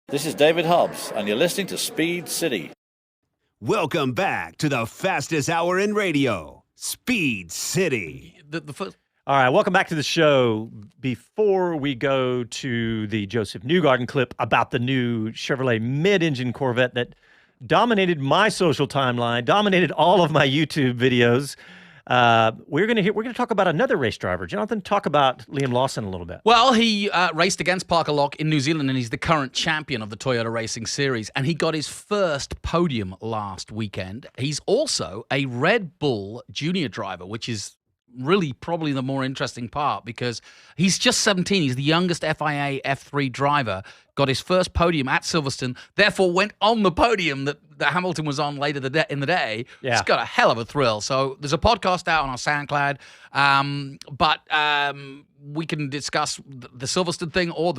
This is David Hobbs, and you're listening to Speed City. Welcome back to the fastest hour in radio, Speed City. All right, welcome back to the show. Before we go to the Josef Newgarden clip about the new Chevrolet mid-engine Corvette that dominated my social timeline, dominated all of my YouTube videos, we're going to talk about another race driver. Jonathan, talk about Liam Lawson a little bit. Well, he raced against Parker Locke in New Zealand, and he's the current champion of the Toyota Racing Series, and he got his first podium last weekend. He's also a Red Bull junior driver, which is really probably the more interesting part because he's just 17. He's the youngest FIA F3 driver, got his first podium at Silverstone, therefore went on the podium that Hamilton was on later in the day. Yeah. It's got a hell of a thrill. So there's a podcast out on our SoundCloud, but we can discuss the Silverstone thing or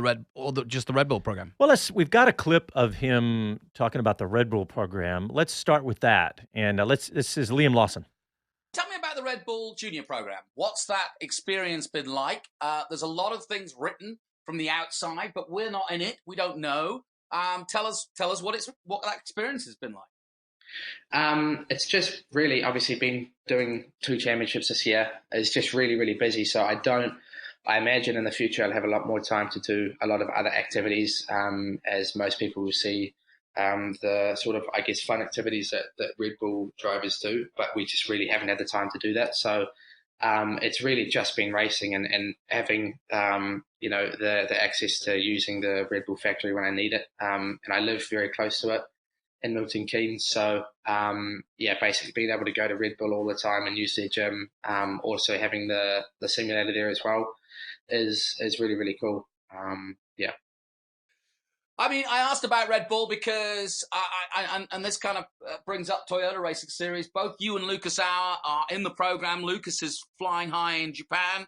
just the Red Bull program. Well, we've got a clip of him talking about the Red Bull program. Let's start with that. And this is Liam Lawson. Tell me about the Red Bull Junior program. What's that experience been like? There's a lot of things written from the outside, but we're not in it. We don't know. Tell us what that experience has been like. It's just really, obviously, been doing 2 championships this year. It's just really, really busy. So I imagine in the future I'll have a lot more time to do a lot of other activities, as most people will see the sort of, I guess, fun activities that Red Bull drivers do. But we just really haven't had the time to do that. So it's really just been racing and having, the access to using the Red Bull factory when I need it. And I live very close to it in Milton Keynes. So, basically being able to go to Red Bull all the time and use their gym, also having the simulator there as well is really, really cool. I mean, I asked about Red Bull because and this kind of brings up Toyota Racing Series. Both you and Lucas Auer are in the program. Lucas is flying high in Japan.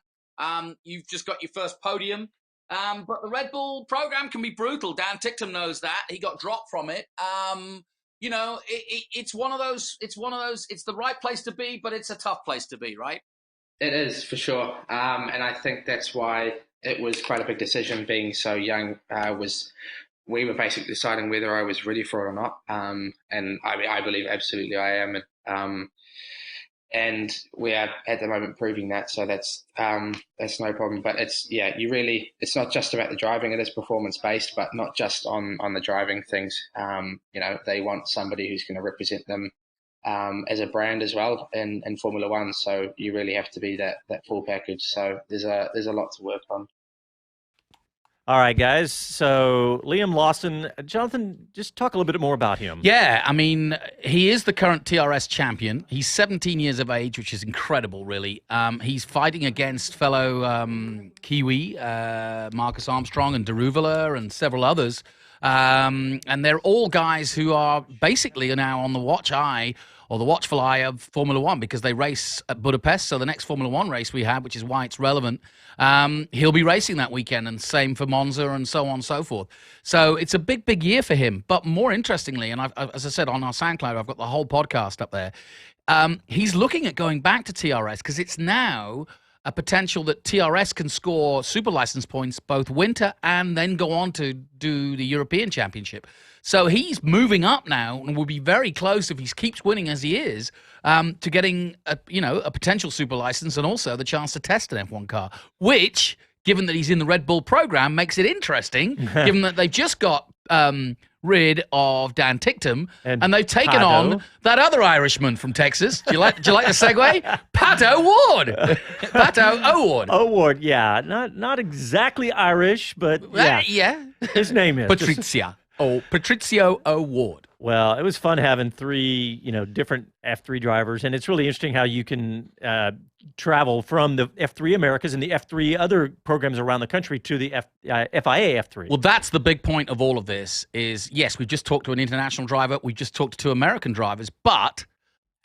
You've just got your first podium. But the Red Bull program can be brutal. Dan Ticktum knows that. He got dropped from it. It's one of those. It's the right place to be, but it's a tough place to be, right? It is, for sure. And I think that's why it was quite a big decision being so young. We were basically deciding whether I was ready for it or not. And I believe absolutely I am. And we are at the moment proving that. So that's no problem. But it's not just about the driving. It is performance based, but not just on the driving things. They want somebody who's going to represent them as a brand as well in Formula One. So you really have to be that full package. So there's a lot to work on. All right, guys. So Liam Lawson, Jonathan, just talk a little bit more about him. Yeah, I mean, he is the current TRS champion. He's 17 years of age, which is incredible, really. He's fighting against fellow Kiwi, Marcus Armstrong and Deruvala and several others. And they're all guys who are basically now on the watch eye or the watchful eye of Formula One because they race at Budapest. So the next Formula One race we have, which is why it's relevant, he'll be racing that weekend, and same for Monza and so on and so forth. So it's a big, big year for him. But more interestingly, and as I said, on our SoundCloud, I've got the whole podcast up there, he's looking at going back to TRS because it's now a potential that TRS can score super license points both winter and then go on to do the European Championship. So he's moving up now and will be very close if he keeps winning as he is to getting a potential super license and also the chance to test an F1 car, which, given that he's in the Red Bull program, makes it interesting, given that they've just got rid of Dan Ticktum and they've taken on that other Irishman from Texas. Do you like the segue? Pato Ward. Pato O'Ward. O'Ward, yeah. Not exactly Irish, but yeah. His name is Patricio O'Ward. Well, it was fun having 3, different F3 drivers, and it's really interesting how you can travel from the F3 Americas and the F3 other programs around the country to the FIA F3. Well, that's the big point of all of this is, yes, we've just talked to an international driver, we just talked to 2 American drivers, but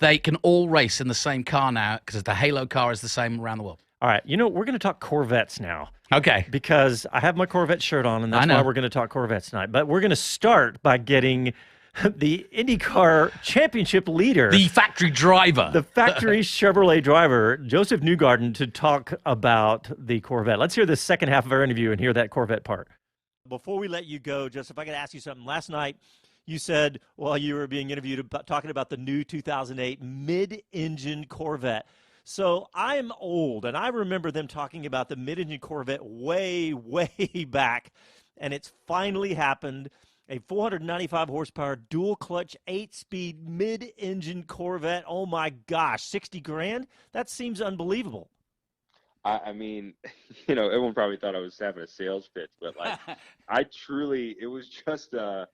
they can all race in the same car now because the Halo car is the same around the world. All right, we're going to talk Corvettes now. Okay. Because I have my Corvette shirt on, and that's why we're going to talk Corvettes tonight. But we're going to start by getting the IndyCar Championship leader, the factory driver, the factory Chevrolet driver, Josef Newgarden, to talk about the Corvette. Let's hear the second half of our interview and hear that Corvette part. Before we let you go, Joseph, I got to ask you something. Last night, you said while you were being interviewed about talking about the new 2008 mid-engine Corvette. So I'm old, and I remember them talking about the mid-engine Corvette way, way back, and it's finally happened. A 495 horsepower dual clutch 8-speed mid-engine Corvette. Oh my gosh, 60 grand? That seems unbelievable. I mean, everyone probably thought I was having a sales pitch, but it was just it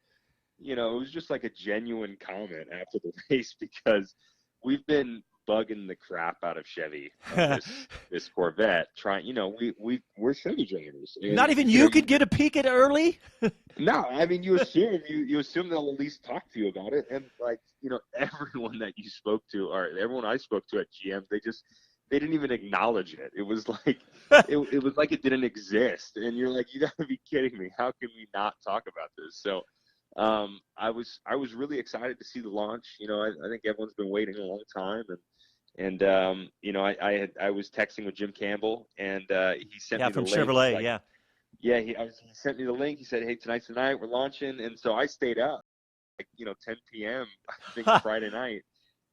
was just like a genuine comment after the race because we've been bugging the crap out of Chevy on this Corvette. We're Chevy drivers. Not even you could get a peek at early? No, I mean you assume they'll at least talk to you about it, and everyone that you spoke to, or everyone I spoke to at GM, they didn't even acknowledge it. It was like it was like it didn't exist, and you're like, you gotta be kidding me! How can we not talk about this? So. I was really excited to see the launch. I think everyone's been waiting a long time, and I was texting with Jim Campbell, and he sent me the from link. Chevrolet, he sent me the link. He said, "Hey, tonight's the night. We're launching," and so I stayed up. 10 p.m. I think Friday night.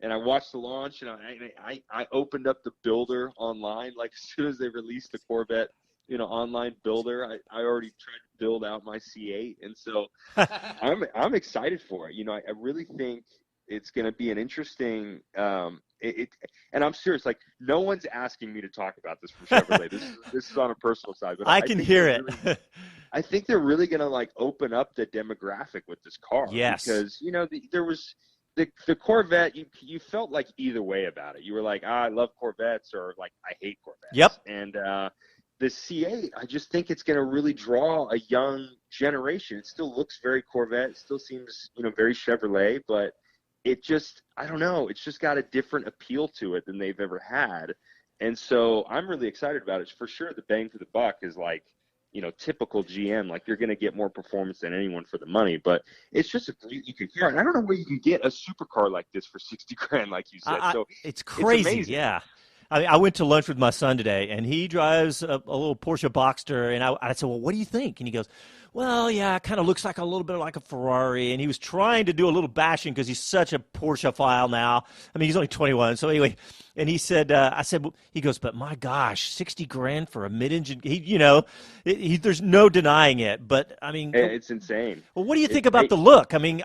And I watched the launch, and I opened up the builder online. Like, as soon as they released the Corvette, online builder, I already tried to build out my C8. And so I'm excited for it. I really think it's going to be an interesting and I'm serious. Like, no one's asking me to talk about this from Chevrolet. This is on a personal side, but I can hear it. I think they're really going to open up the demographic with this car. Yes. Because there was the Corvette. You felt like either way about it. You were like, I love Corvettes, or like, I hate Corvettes. Yep. And the C8, I just think it's going to really draw a young generation. It still looks very Corvette. It still seems very Chevrolet, but it just, I don't know, it's just got a different appeal to it than they've ever had. And so I'm really excited about it. For sure, the bang for the buck is like, typical GM. Like, you're going to get more performance than anyone for the money. But it's just you can car. And I don't know where you can get a supercar like this for $60,000, like you said. So it's crazy. It's amazing. Yeah. I went to lunch with my son today, and he drives a little Porsche Boxster, and I said, well, what do you think? And he goes, well, yeah, it kind of looks like a little bit like a Ferrari. And he was trying to do a little bashing because he's such a Porsche-phile now. I mean, he's only 21. So anyway, and he said, he goes, but my gosh, $60,000 for a mid-engine. There's no denying it. But I mean, it's insane. Well, what do you think about the look? I mean,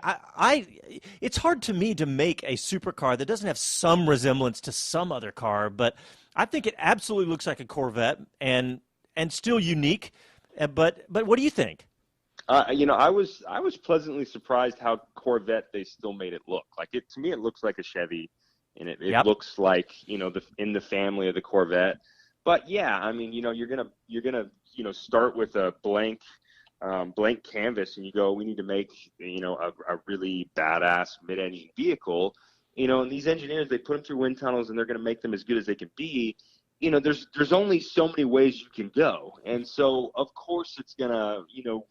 it's hard to me to make a supercar that doesn't have some resemblance to some other car, but I think it absolutely looks like a Corvette and still unique. But what do you think? I was pleasantly surprised how Corvette they still made it look. Like, to me, it looks like a Chevy, and it Yep. looks like in the family of the Corvette. But yeah, I mean, you're gonna start with a blank canvas, and you go, we need to make a really badass mid-engine vehicle. And these engineers, they put them through wind tunnels, and they're going to make them as good as they can be. There's only so many ways you can go. And so, of course, it's going to,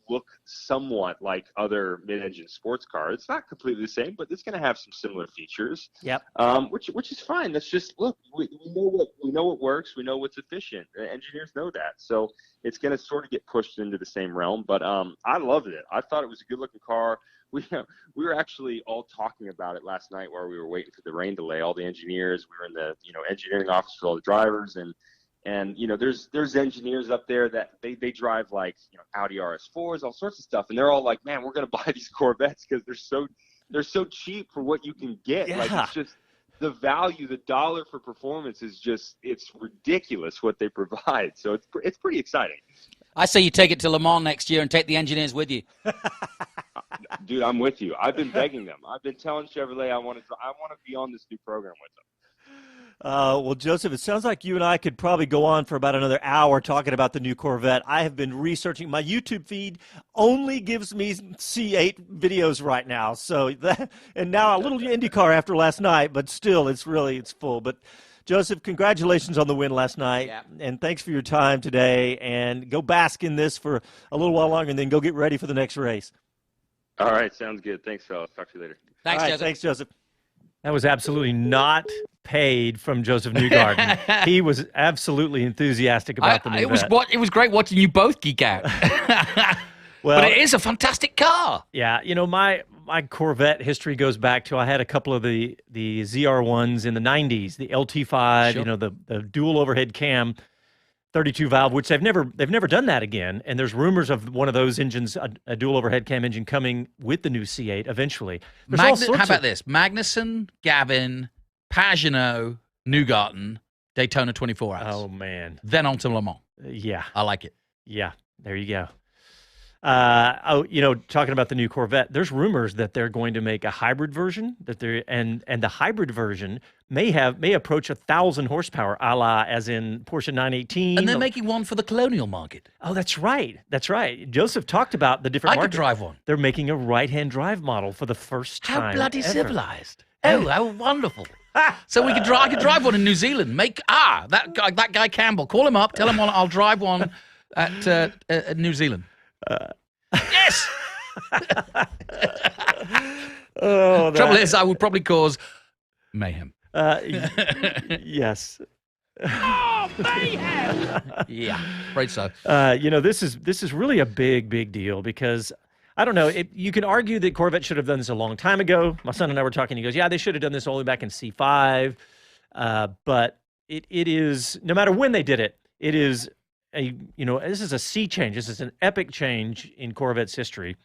look somewhat like other mid-engine sports cars. It's not completely the same, but it's going to have some similar features. Yep. Which is fine. That's just, look, we know what works. We know what's efficient. Engineers know that. So it's going to sort of get pushed into the same realm. But I loved it. I thought it was a good-looking car. We were actually all talking about it last night while we were waiting for the rain delay. All the engineers, we were in the engineering office with all the drivers, and there's engineers up there that they drive like Audi RS4s, all sorts of stuff, and they're all like, man, we're gonna buy these Corvettes because they're so cheap for what you can get. Yeah. Like, it's just the value, the dollar for performance is just, it's ridiculous what they provide. So it's pretty exciting. I say you take it to Le Mans next year and take the engineers with you. Dude, I'm with you. I've been begging them. I've been telling Chevrolet I want to be on this new program with them. Well, Joseph, it sounds like you and I could probably go on for about another hour talking about the new Corvette. I have been researching. My YouTube feed only gives me C8 videos right now. And now a little IndyCar after last night, but still, it's full. But Joseph, congratulations on the win last night, and thanks for your time today. And go bask in this for a little while longer, and then go get ready for the next race. All right, sounds good. Thanks, fellas. Talk to you later. Thanks, Joseph. Thanks, Joseph. That was absolutely not paid from Josef Newgarden. He was absolutely enthusiastic about the new Corvette. It was great watching you both geek out. Well, but it is a fantastic car. Yeah, my Corvette history goes back to, I had a couple of the ZR1s in the 90s, the LT5, Sure. The dual overhead cam 32 valve, which they've never done that again. And there's rumors of one of those engines, a dual overhead cam engine, coming with the new C8 eventually. How about this? Magnussen, Gavin, Pagenaud, Newgarden, Daytona 24 hours. Oh, man. Then on to Le Mans. Yeah. I like it. Yeah, there you go. Talking about the new Corvette, there's rumors that they're going to make a hybrid version and the hybrid version may approach 1,000 horsepower, a la as in Porsche 918. And they're making one for the colonial market. Oh, that's right. That's right. Joseph talked about the different markets. I could drive one. They're making a right-hand drive model for the first time. How bloody ever. civilized. Oh, how wonderful. So I could drive one in New Zealand. That guy Campbell, call him up, tell him I'll drive one at New Zealand. Yes. Trouble is, I would probably cause mayhem. Yes. Oh, mayhem! Yeah, afraid so. This is really a big deal because I don't know. You can argue that Corvette should have done this a long time ago. My son and I were talking. He goes, yeah, they should have done this all the way back in C5. But it is, no matter when they did it, it is this is a sea change. This is an epic change in Corvette's history.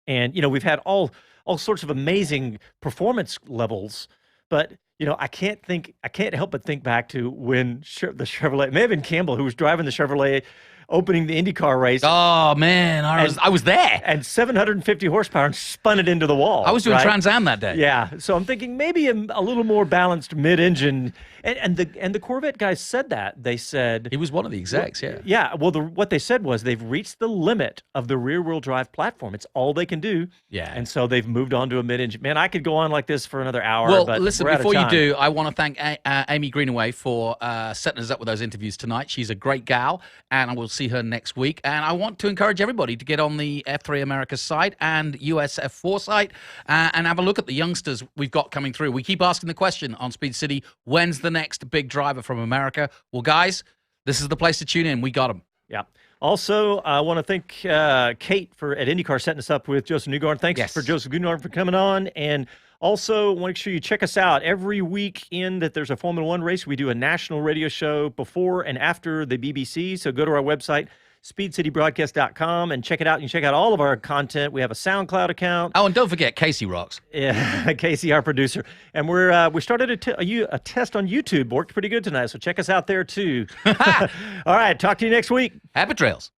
And, we've had all sorts of amazing performance levels, but, I can't help but think back to when the Chevrolet, it may have been Campbell who was driving the Chevrolet opening the IndyCar race. Oh, man, I was there. And 750 horsepower and spun it into the wall. I was doing right? Trans Am that day. Yeah, so I'm thinking maybe a little more balanced mid-engine. And the Corvette guys said that. They said... He was one of the execs, yeah. Yeah, well, what they said was they've reached the limit of the rear-wheel drive platform. It's all they can do. Yeah. And so they've moved on to a mid-engine. Man, I could go on like this for another hour, well, but listen, we're out of before you time. do, I want to thank Amy Greenaway for setting us up with those interviews tonight. She's a great gal, and I will see her next week. And I want to encourage everybody to get on the F3 America site and USF4 site and have a look at the youngsters we've got coming through. We keep asking the question on Speed City, when's the next big driver from America? Well, guys, this is the place to tune in. We got them. Yeah. Also, I want to thank Kate at IndyCar setting us up with Josef Newgarden. Thanks for Josef Newgarden for coming on. And also, make sure you check us out every weekend that there's a Formula One race. We do a national radio show before and after the BBC. So go to our website, speedcitybroadcast.com, and check it out. You can check out all of our content. We have a SoundCloud account. Oh, and don't forget Casey rocks. Yeah, Casey, our producer. And we started a test on YouTube. Worked pretty good tonight, so check us out there too. All right, talk to you next week. Happy trails.